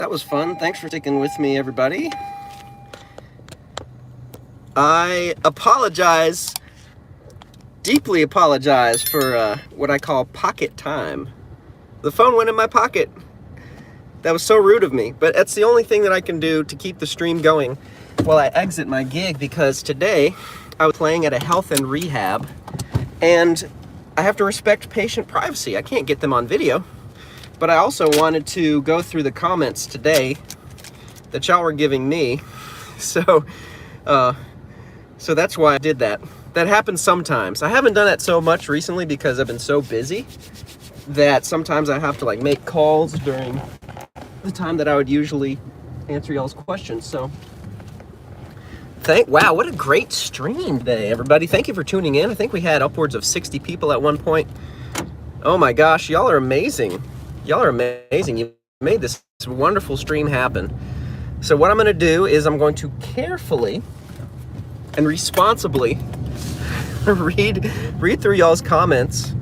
That was fun. Thanks for sticking with me, everybody. I apologize, deeply apologize for what I call pocket time. The phone went in my pocket. That was so rude of me, but that's the only thing that I can do to keep the stream going while I exit my gig, because today I was playing at a health and rehab, and I have to respect patient privacy. I can't get them on video, but I also wanted to go through the comments today that y'all were giving me. So that's why I did that. That happens sometimes. I haven't done that so much recently because I've been so busy that sometimes I have to like make calls during the time that I would usually answer y'all's questions. So wow, what a great stream today, everybody. Thank you for tuning in. I think we had upwards of 60 people at one point. Oh my gosh, y'all are amazing. Y'all are amazing. You made this wonderful stream happen. So what I'm going to do is I'm going to carefully and responsibly read through y'all's comments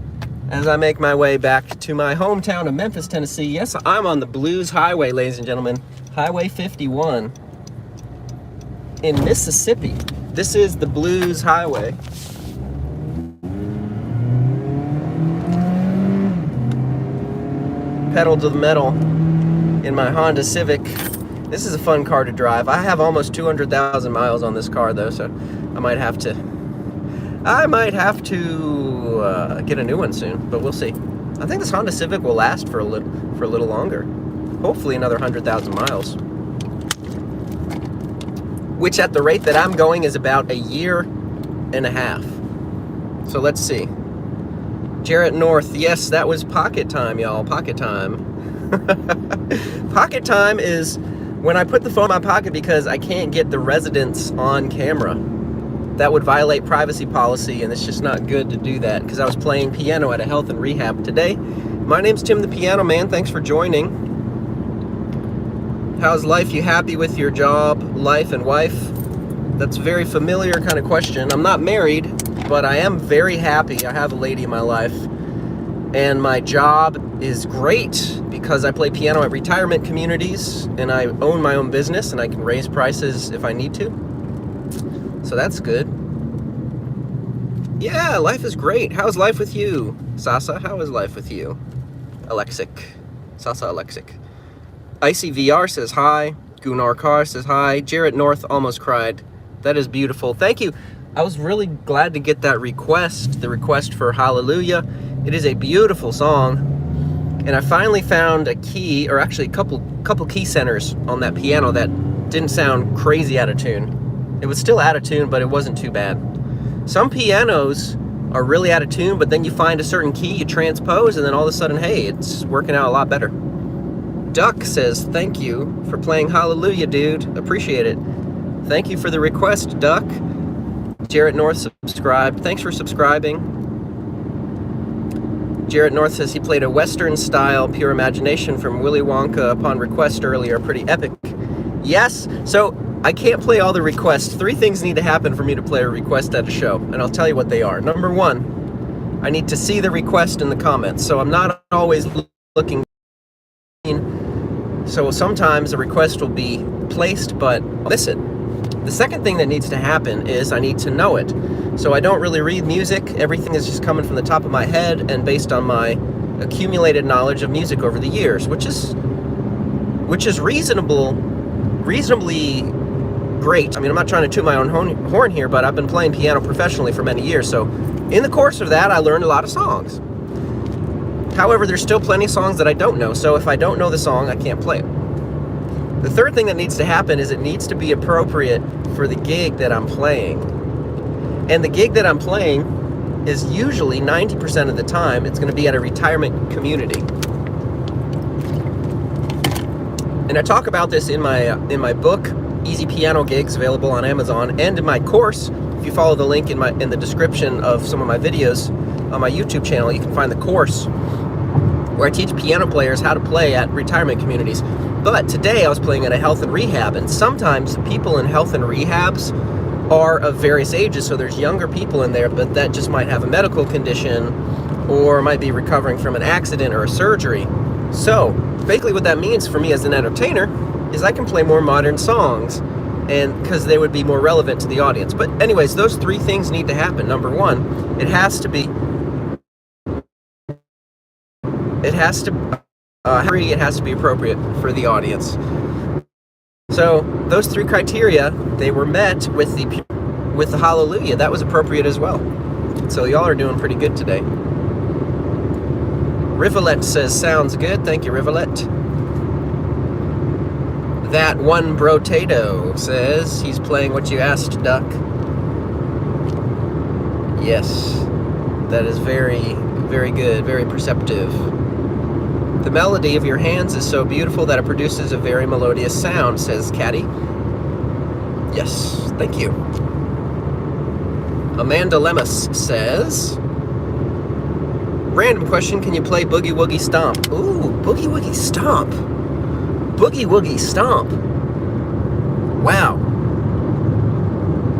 as I make my way back to my hometown of Memphis, Tennessee. Yes, I'm on the Blues Highway, ladies and gentlemen. Highway 51 in Mississippi. This is the Blues Highway. Pedal to the metal in my Honda Civic. This is a fun car to drive. I have almost 200,000 miles on this car though, so I might have to get a new one soon, but we'll see. I think this Honda Civic will last for a little longer. Hopefully another 100,000 miles. Which at the rate that I'm going is about a year and a half. So let's see. Jarrett North, yes, that was pocket time, y'all. Pocket time. Pocket time is when I put the phone in my pocket because I can't get the residents on camera. That would violate privacy policy, and it's just not good to do that, because I was playing piano at a health and rehab today. My name's Tim the Piano Man. Thanks for joining. How's life? You happy with your job, life, and wife? That's a very familiar kind of question. I'm not married, but I am very happy. I have a lady in my life, and my job is great because I play piano at retirement communities, and I own my own business, and I can raise prices if I need to. So that's good. Yeah, life is great. How's life with you? Sasa, how is life with you? Alexic. Sasa Alexic. Icy VR says hi. Gunnar Carr says hi. Jarrett North almost cried. That is beautiful. Thank you. I was really glad to get that request, the request for Hallelujah. It is a beautiful song. And I finally found a key, or actually a couple key centers on that piano that didn't sound crazy out of tune. It was still out of tune, but it wasn't too bad. Some pianos are really out of tune, but then you find a certain key, you transpose, and then all of a sudden, hey, it's working out a lot better. Duck says, thank you for playing Hallelujah, dude. Appreciate it. Thank you for the request, Duck. Jarrett North subscribed. Thanks for subscribing. Jarrett North says he played a Western-style Pure Imagination from Willy Wonka upon request earlier. Pretty epic. Yes, so I can't play all the requests. 3 things need to happen for me to play a request at a show, and I'll tell you what they are. Number 1, I need to see the request in the comments, so I'm not always looking. So sometimes a request will be placed, but I'll miss it. The second thing that needs to happen is I need to know it. So I don't really read music. Everything is just coming from the top of my head and based on my accumulated knowledge of music over the years, which is reasonably great. I mean, I'm not trying to toot my own horn here, but I've been playing piano professionally for many years. So in the course of that, I learned a lot of songs. However, there's still plenty of songs that I don't know. So if I don't know the song, I can't play it. The third thing that needs to happen is it needs to be appropriate for the gig that I'm playing. And the gig that I'm playing is usually 90% of the time, it's going to be at a retirement community. And I talk about this in my book, Easy Piano Gigs, available on Amazon, and in my course. If you follow the link in the description of some of my videos on my YouTube channel, you can find the course where I teach piano players how to play at retirement communities. But today I was playing at a health and rehab, and sometimes people in health and rehabs are of various ages, so there's younger people in there, but that just might have a medical condition or might be recovering from an accident or a surgery. So basically what that means for me as an entertainer is I can play more modern songs, and because they would be more relevant to the audience. But anyways, those three things need to happen. Number one, it has to be appropriate for the audience. So those three criteria, they were met with the Hallelujah. That was appropriate as well. So y'all are doing pretty good today. Rivulet says, sounds good. Thank you, Rivulet. That one Brotato says, he's playing what you asked, Duck. Yes, that is very, very good, very perceptive. The melody of your hands is so beautiful that it produces a very melodious sound, says Caddy. Yes, thank you. Amanda Lemus says, random question, can you play Boogie Woogie Stomp? Ooh, Boogie Woogie Stomp. Boogie Woogie Stomp. Wow.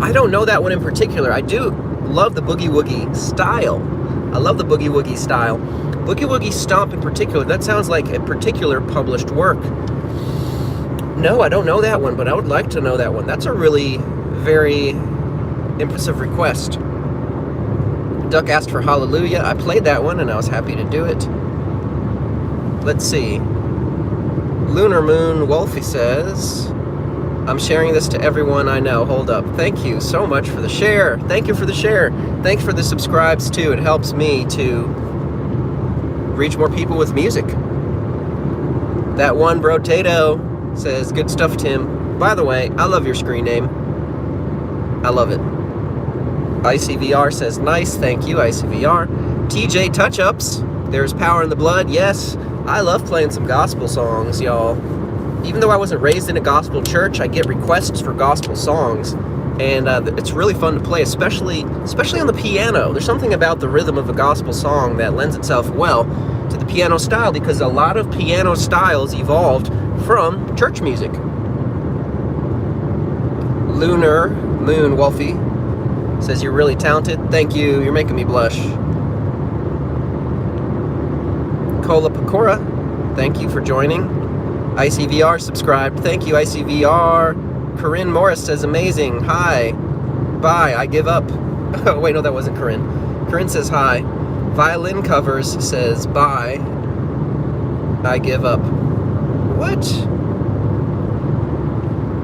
I don't know that one in particular. I do love the Boogie Woogie style. I love the Boogie Woogie style. Boogie Woogie Stomp in particular, that sounds like a particular published work. No, I don't know that one, but I would like to know that one. That's a really very impressive request. Duck asked for Hallelujah. I played that one and I was happy to do it. Let's see. Lunar Moon Wolfie says, I'm sharing this to everyone I know. Hold up. Thank you so much for the share. Thank you for the share. Thanks for the subscribes too. It helps me to reach more people with music. That one Brotato says, good stuff, Tim. By the way, I love your screen name. I love it. ICVR says, nice. Thank you, ICVR. TJ Touch-Ups. There's power in the blood. Yes, I love playing some gospel songs, y'all. Even though I wasn't raised in a gospel church, I get requests for gospel songs. And it's really fun to play, especially on the piano. There's something about the rhythm of a gospel song that lends itself well to the piano style, because a lot of piano styles evolved from church music. Lunar Moon Wolfie says, you're really talented. Thank you. You're making me blush. Cola Pecora, thank you for joining. ICVR subscribed. Thank you, ICVR. Corinne Morris says, amazing. Hi. Bye. I give up. Oh, wait, no, that wasn't Corinne. Corinne says, hi. Violin Covers says, bye. I give up. What?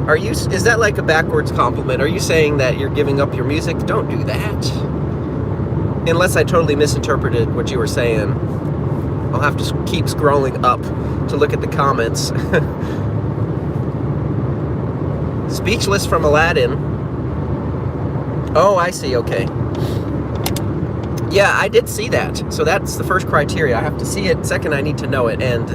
Is that like a backwards compliment? Are you saying that you're giving up your music? Don't do that. Unless I totally misinterpreted what you were saying. I'll have to keep scrolling up to look at the comments. Speechless from Aladdin. Oh, I see, okay. Yeah, I did see that. So that's the first criteria. I have to see it. Second, I need to know it. And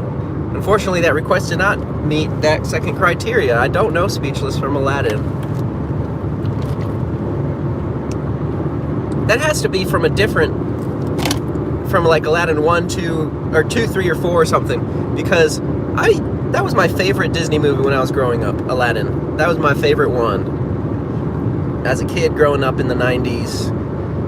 unfortunately, that request did not meet that second criteria. I don't know Speechless from Aladdin. That has to be from a different... from like Aladdin 1, 2, or 2, 3, or 4 or something, because that was my favorite Disney movie when I was growing up, Aladdin. That was my favorite one. As a kid growing up in the 90s,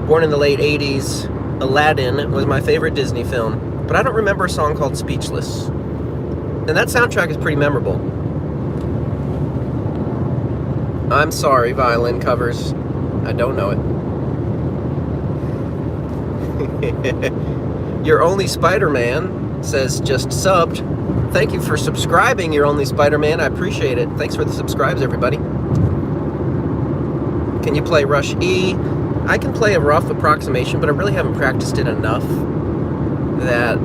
born in the late 80s, Aladdin was my favorite Disney film, but I don't remember a song called Speechless. And that soundtrack is pretty memorable. I'm sorry, Violin Covers. I don't know it. Your Only Spider-Man says, just subbed. Thank you for subscribing, Your Only Spider-Man. I appreciate it. Thanks for the subscribes, everybody. Can you play Rush E? I can play a rough approximation, but I really haven't practiced it enough that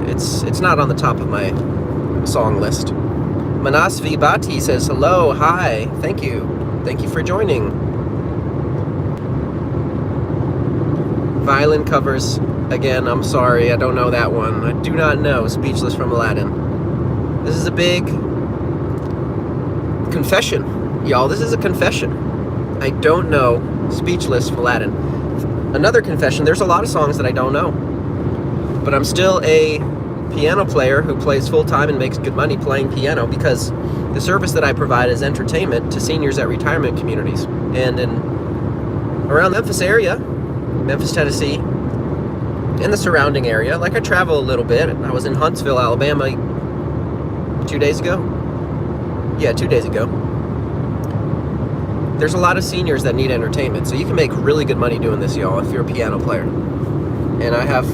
it's not on the top of my song list. Manasvi Bhatti says, hello, hi, thank you. Thank you for joining. Violin Covers, again, I'm sorry, I don't know that one. I do not know Speechless from Aladdin. This is a big confession, y'all. This is a confession. I don't know Speechless from Aladdin. Another confession, there's a lot of songs that I don't know. But I'm still a piano player who plays full-time and makes good money playing piano, because the service that I provide is entertainment to seniors at retirement communities. And around the Memphis area, Memphis, Tennessee, and the surrounding area, like I travel a little bit. I was in Huntsville, Alabama 2 days ago? Yeah, 2 days ago. There's a lot of seniors that need entertainment, so you can make really good money doing this, y'all, if you're a piano player. And I have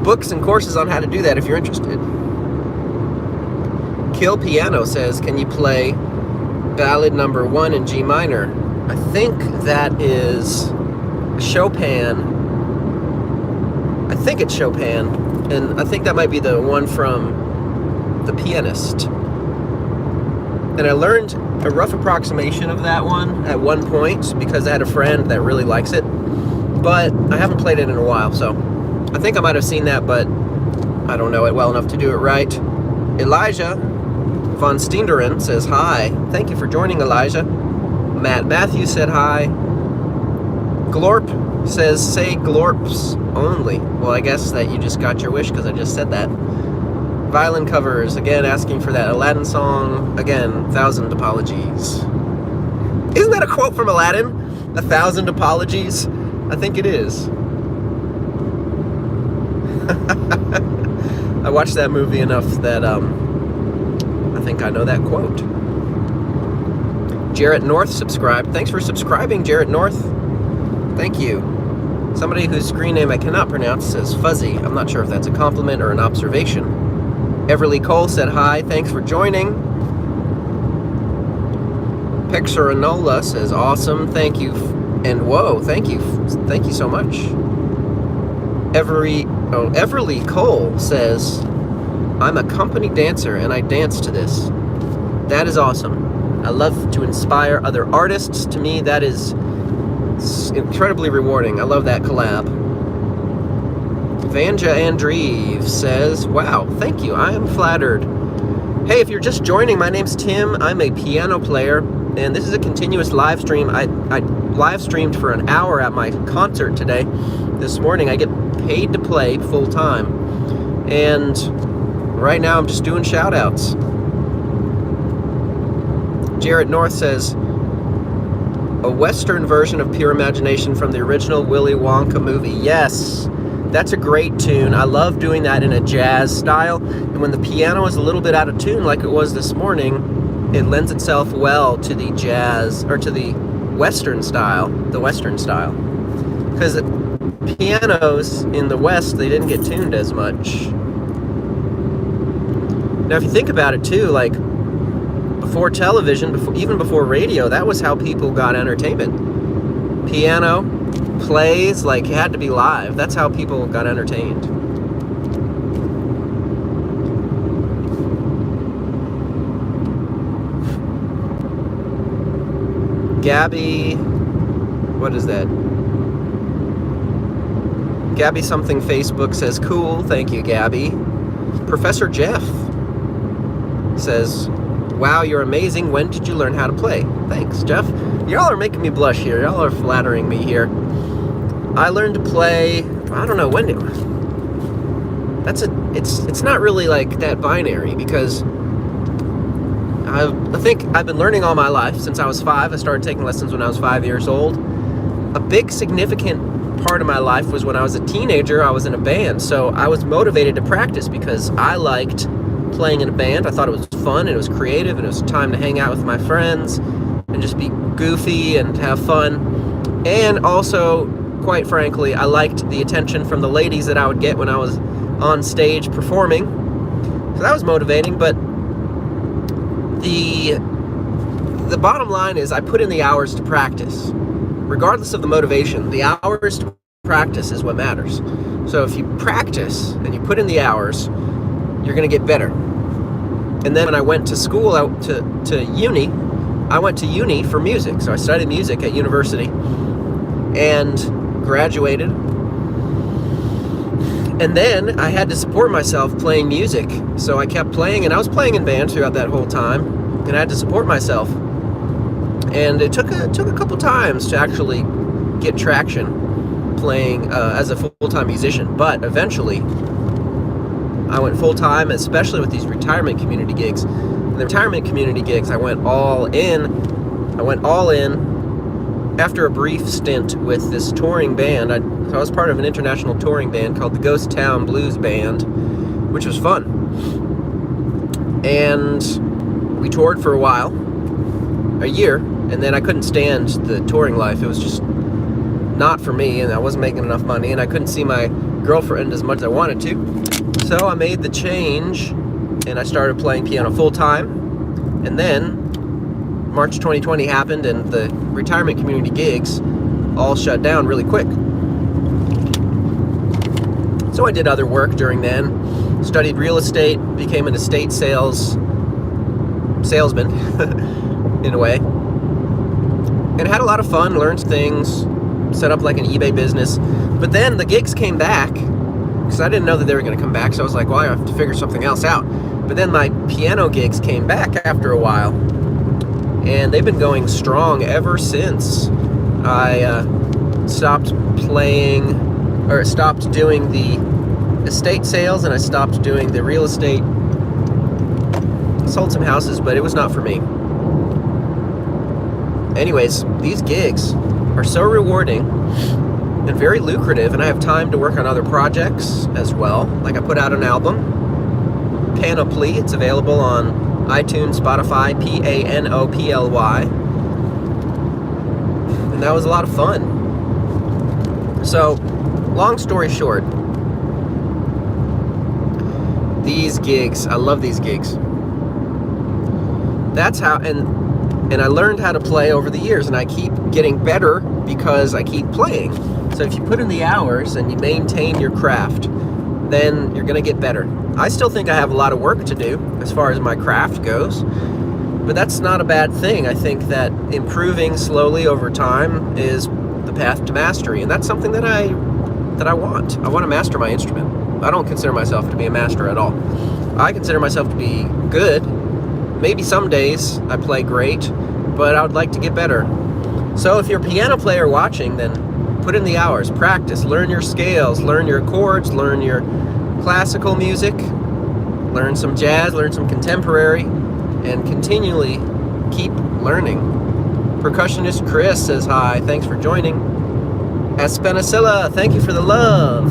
books and courses on how to do that if you're interested. Kill Piano says, can you play Ballad Number 1 in G minor? I think that is Chopin. I think it's Chopin, and I think that might be the one from The Pianist. And I learned a rough approximation of that one at one point because I had a friend that really likes it, but I haven't played it in a while, so I think I might have seen that, but I don't know it well enough to do it right. Elijah von Steenderen says hi. Thank you for joining, Elijah. Matt Matthews said hi. Glorp says, say Glorps only. Well, I guess that you just got your wish because I just said that. Violin Covers, again, asking for that Aladdin song. Again, 1,000 apologies. Isn't that a quote from Aladdin? 1,000 apologies? I think it is. I watched that movie enough that I think I know that quote. Jarrett North subscribed. Thanks for subscribing, Jarrett North. Thank you. Somebody whose screen name I cannot pronounce says Fuzzy. I'm not sure if that's a compliment or an observation. Everly Cole said hi. Thanks for joining. Pexeranola says awesome. Thank you. And whoa, thank you. Thank you so much. Everly Cole says, I'm a company dancer and I dance to this. That is awesome. I love to inspire other artists. To me, that is incredibly rewarding. I love that collab. Vanja Andreeve says, wow, thank you. I am flattered. Hey, if you're just joining, my name's Tim. I'm a piano player, and this is a continuous live stream. I live streamed for an hour at my concert today. This morning, I get paid to play full time. And right now, I'm just doing shout outs. Jarrett North says, a Western version of Pure Imagination from the original Willy Wonka movie. Yes, that's a great tune. I love doing that in a jazz style. And when the piano is a little bit out of tune, like it was this morning, it lends itself well to the jazz, or to the Western style. Because pianos in the West, they didn't get tuned as much. Now, if you think about it too, like, before television, even before radio, that was how people got entertainment. Piano, plays, like, it had to be live. That's how people got entertained. Gabby, what is that? Gabby something Facebook says, cool, thank you, Gabby. Professor Jeff says, wow, you're amazing. When did you learn how to play? Thanks, Jeff. Y'all are making me blush here. Y'all are flattering me here. I learned to play, I don't know when it was. It's not really like that binary, because I think I've been learning all my life since I was 5. I started taking lessons when I was 5 years old. A big significant part of my life was when I was a teenager. I was in a band, so I was motivated to practice because I liked playing in a band. I thought it was fun and it was creative and it was time to hang out with my friends and just be goofy and have fun. And also, quite frankly, I liked the attention from the ladies that I would get when I was on stage performing. So that was motivating, but the bottom line is I put in the hours to practice. Regardless of the motivation, the hours to practice is what matters. So if you practice and you put in the hours, you're going to get better. And then when I went to school, to uni, I went to uni for music. So I studied music at university and graduated. And then I had to support myself playing music. So I kept playing, and I was playing in band throughout that whole time, and I had to support myself. And it took a couple times to actually get traction playing as a full-time musician. But eventually, I went full-time, especially with these retirement community gigs. In the retirement community gigs, I went all in. After a brief stint with this touring band. I was part of an international touring band called the Ghost Town Blues Band, which was fun. And we toured for a while, a year, and then I couldn't stand the touring life. It was just not for me, and I wasn't making enough money, and I couldn't see my girlfriend as much as I wanted to. So I made the change, and I started playing piano full-time. And then March 2020 happened, and the retirement community gigs all shut down really quick. So I did other work during then, studied real estate, became an estate salesman in a way, and had a lot of fun, learned things, set up like an eBay business. But then the gigs came back, because I didn't know that they were going to come back, so I was like, well, I have to figure something else out. But then my piano gigs came back after a while, and they've been going strong ever since. I stopped doing the estate sales, and I stopped doing the real estate. Sold some houses, but it was not for me. Anyways, these gigs are so rewarding and very lucrative, and I have time to work on other projects as well. Like I put out an album, Panoply. It's available on iTunes, Spotify, Panoply. And that was a lot of fun. So, long story short, these gigs, I love these gigs. That's how, and I learned how to play over the years, and I keep getting better because I keep playing. So if you put in the hours and you maintain your craft, then you're going to get better. I still think I have a lot of work to do as far as my craft goes, but that's not a bad thing. I think that improving slowly over time is the path to mastery, and that's something that I want. I want to master my instrument. I don't consider myself to be a master at all. I consider myself to be good. Maybe some days I play great, but I would like to get better. So if you're a piano player watching, then put in the hours, practice, learn your scales, learn your chords, learn your classical music, learn some jazz, learn some contemporary, and continually keep learning. Percussionist Chris says hi, thanks for joining. Aspenicilla, thank you for the love.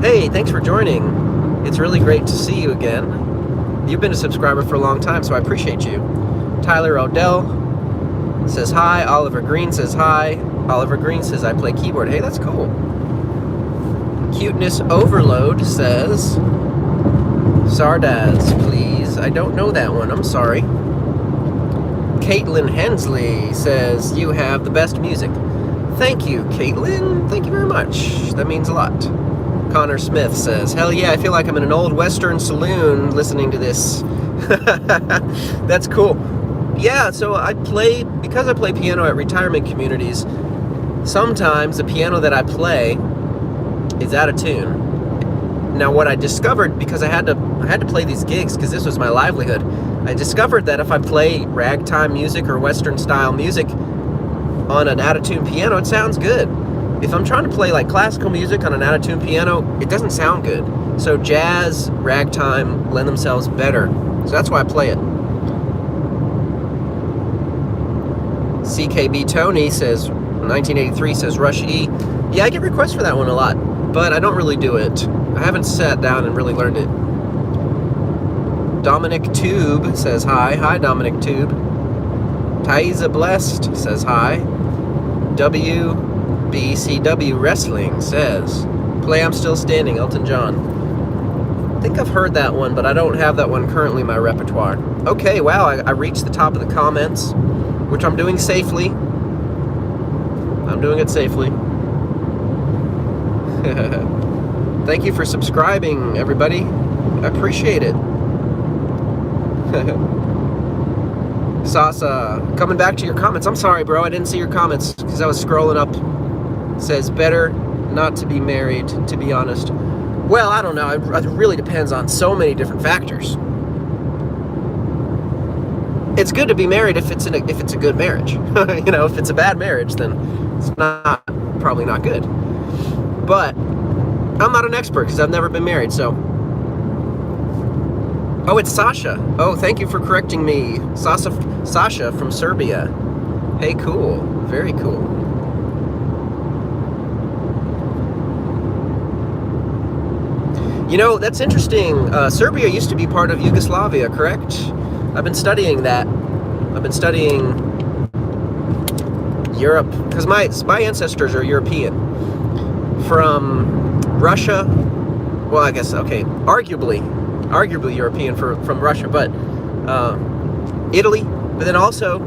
Hey, thanks for joining. It's really great to see you again. You've been a subscriber for a long time, so I appreciate you. Tyler Odell says hi. Oliver Green says hi. Oliver Green says I play keyboard. Hey, that's cool. Cuteness Overload says Sardaz, please. I don't know that one. I'm sorry. Caitlin Hensley says you have the best music. Thank you, Caitlin. Thank you very much. That means a lot. Connor Smith says, hell yeah, I feel like I'm in an old Western saloon listening to this. That's cool. Yeah, so because I play piano at retirement communities, sometimes the piano that I play is out of tune. Now what I discovered, because I had to play these gigs because this was my livelihood, I discovered that if I play ragtime music or Western style music on an out of tune piano, it sounds good. If I'm trying to play like classical music on an out-of-tune piano, it doesn't sound good. So jazz, ragtime lend themselves better. So that's why I play it. CKB Tony says, 1983 says Rush E. Yeah, I get requests for that one a lot, but I don't really do it. I haven't sat down and really learned it. Dominic Tube says hi. Hi, Dominic Tube. Taiza Blessed says hi. WBCW Wrestling says, play I'm Still Standing, Elton John. I think I've heard that one, but I don't have that one currently in my repertoire. Okay, wow, I reached the top of the comments, which I'm doing safely. I'm doing it safely. Thank you for subscribing, everybody. I appreciate it. Sasa, coming back to your comments. I'm sorry, bro, I didn't see your comments because I was scrolling up. It says, better not to be married, to be honest. Well, I don't know. It really depends on so many different factors. It's good to be married if it's a good marriage. You know, if it's a bad marriage, then it's probably not good. But I'm not an expert because I've never been married, so. Oh, it's Sasha. Oh, thank you for correcting me. Sasha from Serbia. Hey, cool. Very cool. You know, that's interesting. Serbia used to be part of Yugoslavia, correct? I've been studying that. I've been studying Europe, because my ancestors are European. From Russia, well, I guess, okay, arguably European from Russia, but Italy, but then also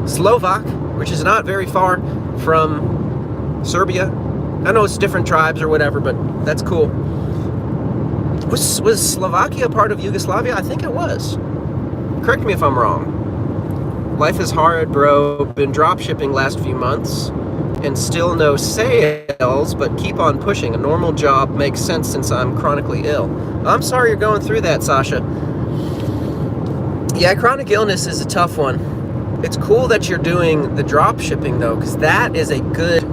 Slovak, which is not very far from Serbia. I know it's different tribes or whatever, but that's cool. Was Slovakia part of Yugoslavia? I think it was. Correct me if I'm wrong. Life is hard, bro. Been drop shipping last few months and still no sales, but keep on pushing. A normal job makes sense since I'm chronically ill. I'm sorry you're going through that, Sasha. Yeah, chronic illness is a tough one. It's cool that you're doing the drop shipping though, because that is a good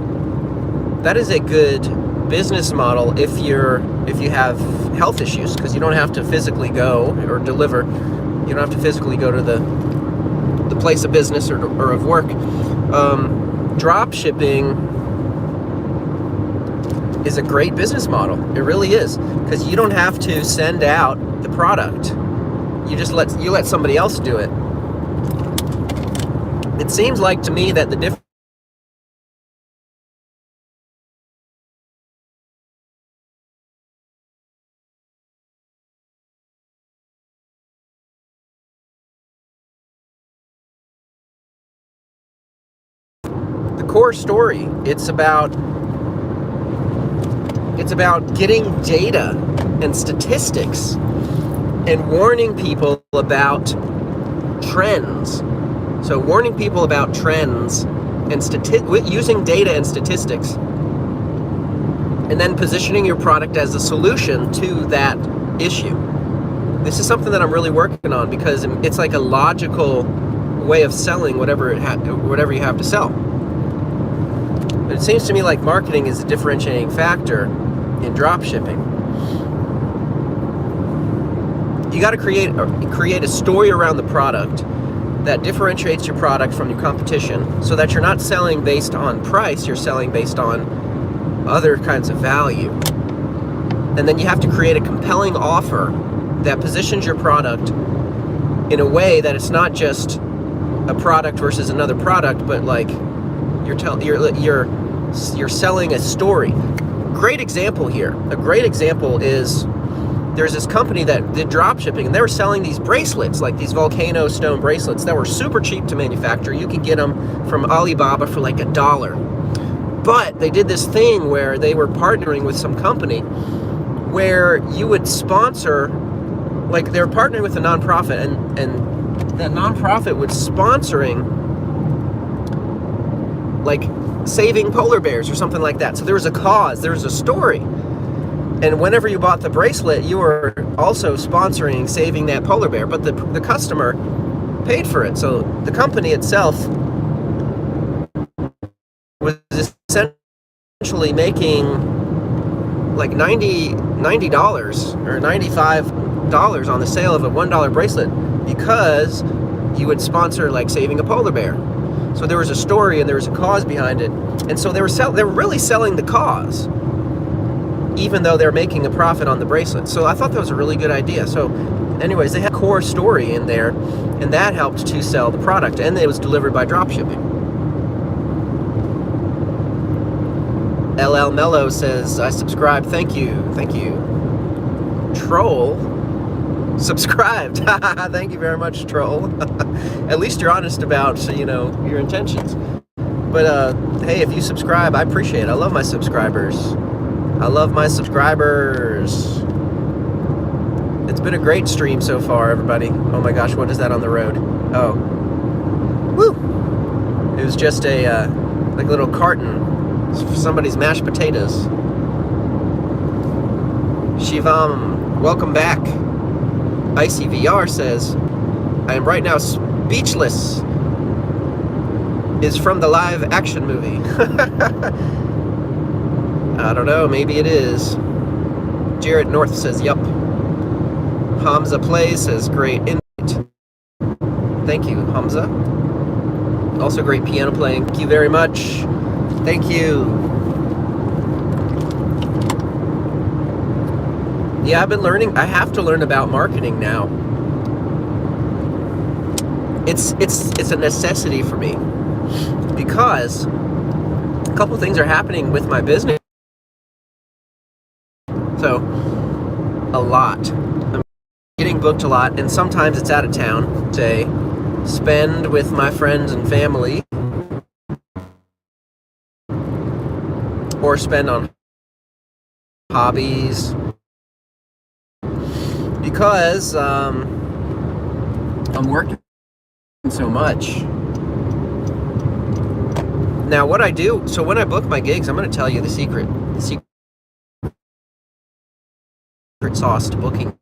business model if you have health issues, because you don't have to physically go or deliver. You don't have to physically go to the place of business or of work. Drop shipping is a great business model. It really is, because you don't have to send out the product. You just let somebody else do it. It seems like to me that the difference core story. It's about getting data and statistics and warning people about trends. So warning people about trends and using data and statistics, and then positioning your product as a solution to that issue. This is something that I'm really working on, because it's like a logical way of selling whatever you have to sell. But it seems to me like marketing is a differentiating factor in drop shipping. You got to create a story around the product that differentiates your product from your competition, so that you're not selling based on price, you're selling based on other kinds of value. And then you have to create a compelling offer that positions your product in a way that it's not just a product versus another product, but like you're selling a story. Great example here. A great example is there's this company that did drop shipping, and they were selling these bracelets, like these volcano stone bracelets that were super cheap to manufacture. You could get them from Alibaba for like $1. But they did this thing where they were partnering with some company where you would sponsor, like they were partnering with a nonprofit, and that nonprofit was sponsoring like saving polar bears or something like that. So there was a cause, there was a story. And whenever you bought the bracelet, you were also sponsoring saving that polar bear, but the customer paid for it. So the company itself was essentially making like $90 or $95 on the sale of a $1 bracelet, because you would sponsor like saving a polar bear. So there was a story and there was a cause behind it. And so they were really selling the cause, even though they're making a profit on the bracelet. So I thought that was a really good idea. So anyways, they had a core story in there, and that helped to sell the product, and it was delivered by dropshipping. LL Mello says, I subscribed. Thank you. Troll subscribed. Thank you very much, Troll. At least you're honest about, your intentions. But hey, if you subscribe, I appreciate it. I love my subscribers. It's been a great stream so far, everybody. Oh my gosh, what is that on the road? Oh. Woo! It was just a like little carton for somebody's mashed potatoes. Shivam, welcome back. Icy VR says, I am right now speechless. Is from the live action movie. I don't know, maybe it is. Jared North says, yup. Hamza Plays says, great invite. Thank you, Hamza. Also great piano playing. Thank you very much. Thank you. Yeah, I've been learning. I have to learn about marketing now. It's a necessity for me because a couple things are happening with my business. So, a lot. I'm getting booked a lot, and sometimes it's out of town. Say, spend with my friends and family, or spend on hobbies, because I'm working so much. Now, what I do, so when I book my gigs, I'm going to tell you the secret sauce to booking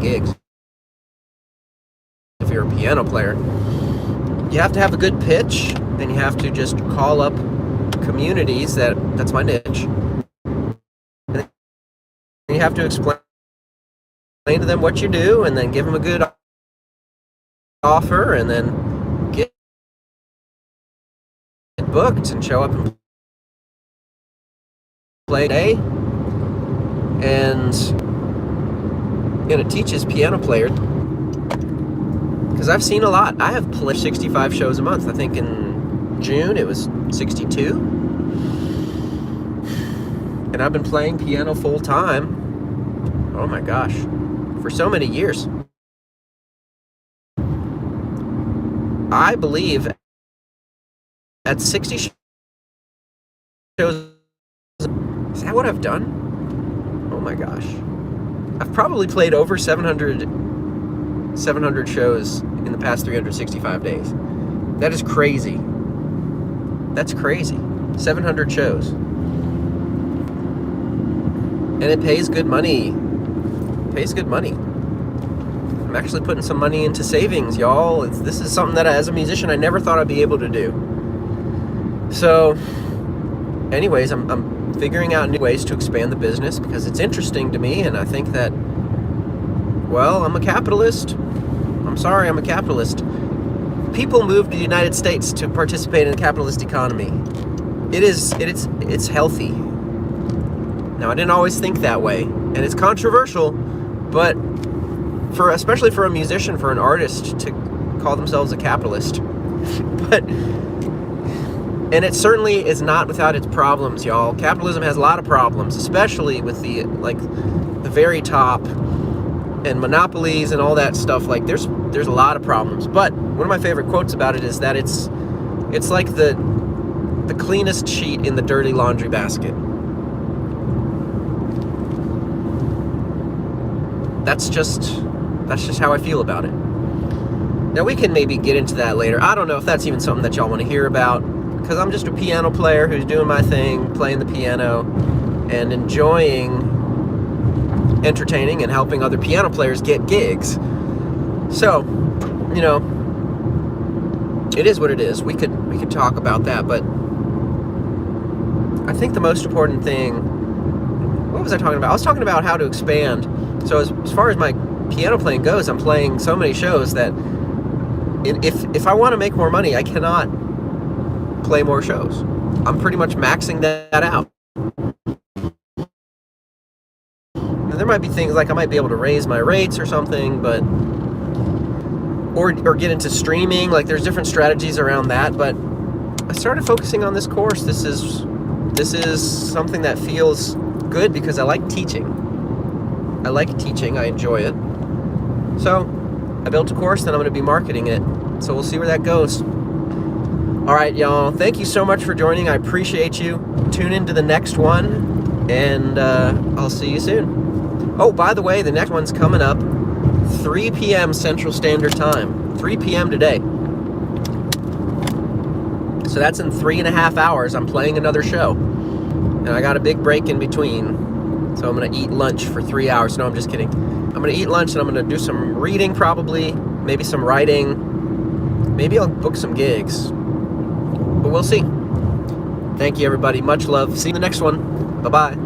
gigs. If you're a piano player, you have to have a good pitch, and you have to just call up communities that's my niche. And you have to explain to them what you do, and then give them a good offer, and then get booked and show up and play a day. And it teaches piano players, because I've seen a lot. I have played 65 shows a month. I think in June it was 62. And I've been playing piano full time, oh my gosh, for so many years. I believe at 60 shows, is that what I've done? Oh my gosh. I've probably played over 700 shows in the past 365 days. That is crazy. That's crazy. 700 shows. And it pays good money. It pays good money. I'm actually putting some money into savings, y'all. This is something that as a musician I never thought I'd be able to do. So, anyways, I'm figuring out new ways to expand the business because it's interesting to me, and I think that, well, I'm a capitalist. I'm sorry, I'm a capitalist. People move to the United States to participate in the capitalist economy. It's healthy. Now, I didn't always think that way, and it's controversial, but especially for a musician, for an artist to call themselves a capitalist. And it certainly is not without its problems, y'all. Capitalism has a lot of problems, especially with the very top and monopolies and all that stuff. Like there's a lot of problems. But one of my favorite quotes about it is that it's like the cleanest sheet in the dirty laundry basket. That's just how I feel about it. Now, we can maybe get into that later. I don't know if that's even something that y'all want to hear about, because I'm just a piano player who's doing my thing, playing the piano, and enjoying entertaining and helping other piano players get gigs. So, it is what it is. We could talk about that, but I think the most important thing, what was I talking about? I was talking about how to expand. So as far as my piano playing goes, I'm playing so many shows that if I want to make more money, I cannot play more shows. I'm pretty much maxing that out. And there might be things like I might be able to raise my rates or something, but or get into streaming. Like there's different strategies around that, but I started focusing on this course. This is something that feels good because I like teaching. I enjoy it. So I built a course, and I'm going to be marketing it. So we'll see where that goes. All right, y'all. Thank you so much for joining. I appreciate you. Tune into the next one, and I'll see you soon. Oh, by the way, the next one's coming up 3 p.m. Central Standard Time. 3 p.m. today. So that's in 3.5 hours. I'm playing another show. And I got a big break in between. So I'm going to eat lunch for 3 hours. No, I'm just kidding. I'm going to eat lunch, and I'm going to do some reading probably, maybe some writing. Maybe I'll book some gigs. But we'll see. Thank you, everybody. Much love. See you in the next one. Bye-bye.